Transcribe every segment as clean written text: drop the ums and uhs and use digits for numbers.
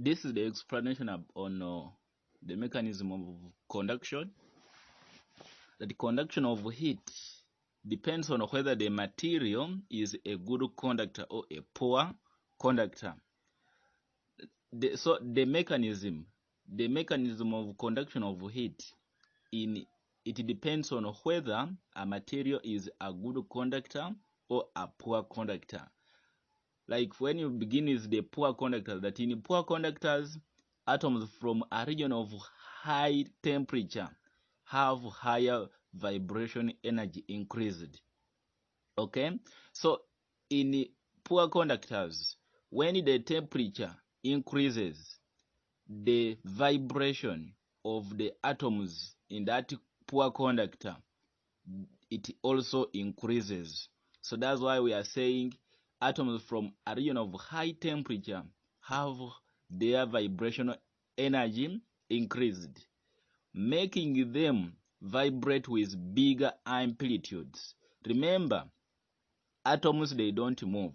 this is the explanation on the mechanism of conduction. That conduction of heat depends on whether the material is a good conductor or a poor conductor. So the mechanism of conduction of heat, it depends on whether a material is a good conductor or a poor conductor. Like when you begin with the poor conductors, that in poor conductors, atoms from a region of high temperature have higher vibration energy increased. Okay, so in poor conductors, when the temperature increases, the vibration of the atoms in that poor conductor, it also increases. So that's why we are saying atoms from a region of high temperature have their vibrational energy increased, making them vibrate with bigger amplitudes. Remember, atoms, they don't move.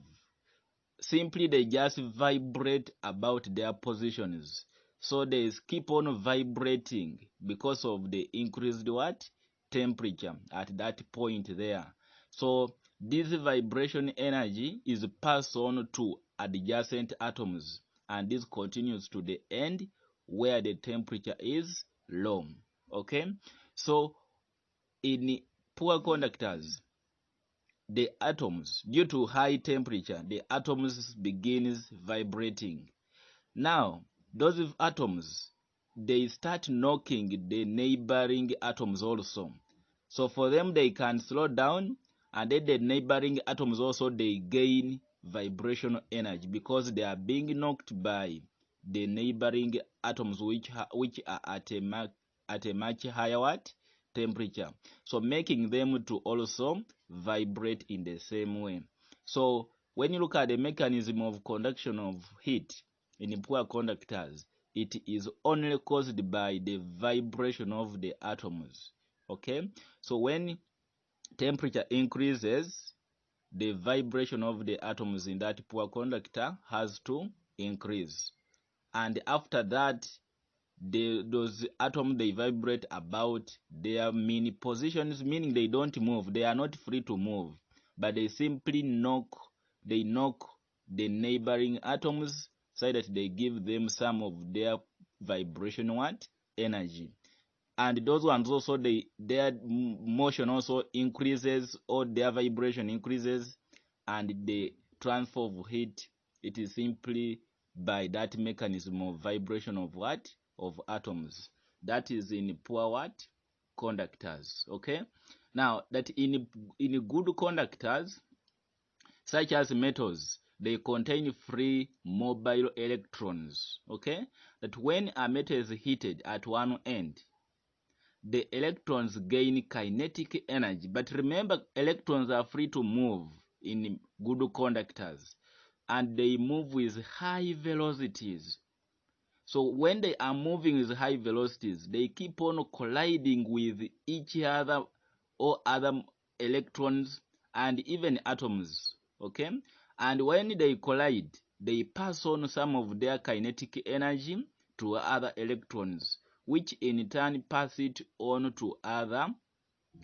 Simply they just vibrate about their positions. So they keep on vibrating because of the increased what? Temperature at that point there. So this vibration energy is passed on to adjacent atoms, and this continues to the end where the temperature is low. Okay, so in poor conductors, the atoms, due to high temperature, the atoms begins vibrating. Now those atoms, they start knocking the neighboring atoms also. So for them, they can slow down, and then the neighboring atoms also, they gain vibrational energy because they are being knocked by the neighboring atoms which are at a much higher what? Temperature. So making them to also vibrate in the same way. So when you look at the mechanism of conduction of heat in poor conductors, it is only caused by the vibration of the atoms. Okay, so when temperature increases, the vibration of the atoms in that poor conductor has to increase, and after that, those atoms, they vibrate about their mini positions, meaning they don't move, they are not free to move, but they simply knock the neighboring atoms so that they give them some of their vibration what? Energy. And those ones also, their motion also increases, or their vibration increases, and the transfer of heat, it is simply by that mechanism of vibration of what? Of atoms. That is in poor what? Conductors. Okay, now that in good conductors, such as metals, they contain free mobile electrons. Okay, that when a metal is heated at one end, the electrons gain kinetic energy. But remember, electrons are free to move in good conductors, and they move with high velocities. So when they are moving with high velocities, they keep on colliding with each other, or other electrons and even atoms. Okay, and when they collide, they pass on some of their kinetic energy to other electrons, which in turn pass it on to other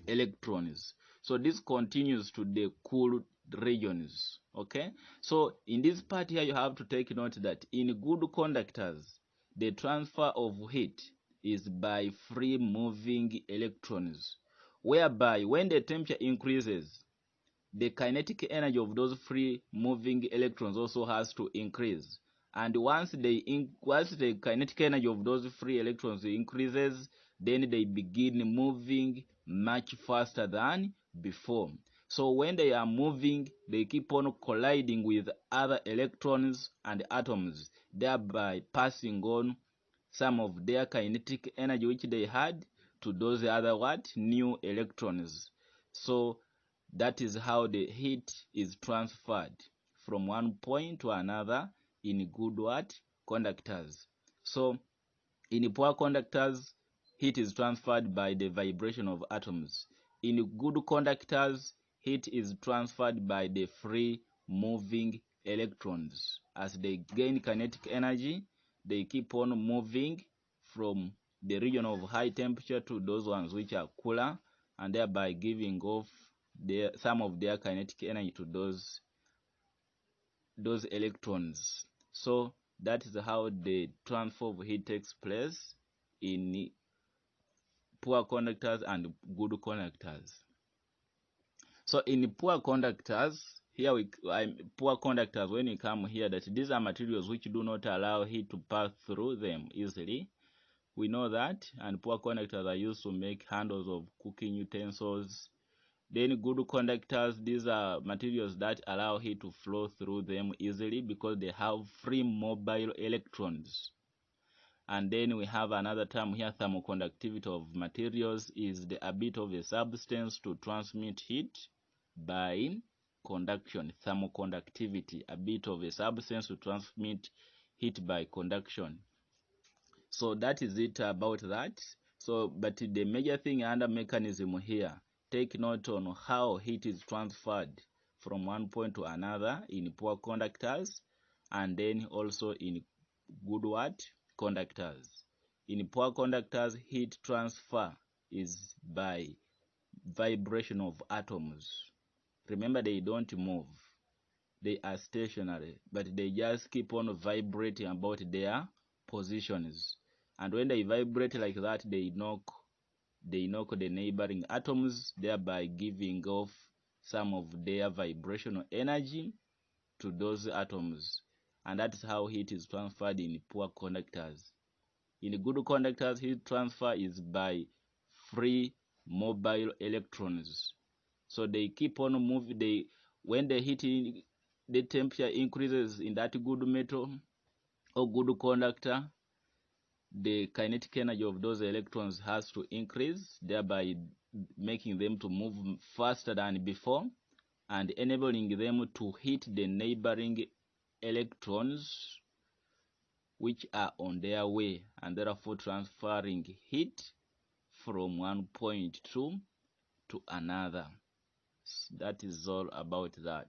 electrons. So this continues to the cool regions. Okay, so in this part here, you have to take note that in good conductors, the transfer of heat is by free moving electrons, whereby when the temperature increases, the kinetic energy of those free moving electrons also has to increase. And once the kinetic energy of those free electrons increases, then they begin moving much faster than before. So when they are moving, they keep on colliding with other electrons and atoms, thereby passing on some of their kinetic energy which they had to those other what? New electrons. So that is how the heat is transferred from one point to another in good what? Conductors. So in poor conductors, heat is transferred by the vibration of atoms. In good conductors, heat is transferred by the free moving electrons. As they gain kinetic energy, they keep on moving from the region of high temperature to those ones which are cooler, and thereby giving off some of their kinetic energy to those electrons. So that is how the transfer of heat takes place in poor conductors and good conductors. So in poor conductors, poor conductors, when you come here, that these are materials which do not allow heat to pass through them easily. We know that, and poor conductors are used to make handles of cooking utensils. Then good conductors, these are materials that allow heat to flow through them easily because they have free mobile electrons. And then we have another term here, thermoconductivity of materials is the ability of a substance to transmit heat by conduction. Thermoconductivity, ability of a substance to transmit heat by conduction. So that is it about that. So, but the major thing under mechanism here, take note on how heat is transferred from one point to another in poor conductors, and then also in good conductors. In poor conductors, heat transfer is by vibration of atoms. Remember, they don't move. They are stationary, but they just keep on vibrating about their positions. And when they vibrate like that, they knock the neighboring atoms, thereby giving off some of their vibrational energy to those atoms. And that's how heat is transferred in poor conductors. In good conductors, heat transfer is by free mobile electrons. So they keep on moving. When the temperature increases in that good metal or good conductor, the kinetic energy of those electrons has to increase, thereby making them to move faster than before and enabling them to hit the neighboring electrons which are on their way, and therefore transferring heat from one point to another. That is all about that.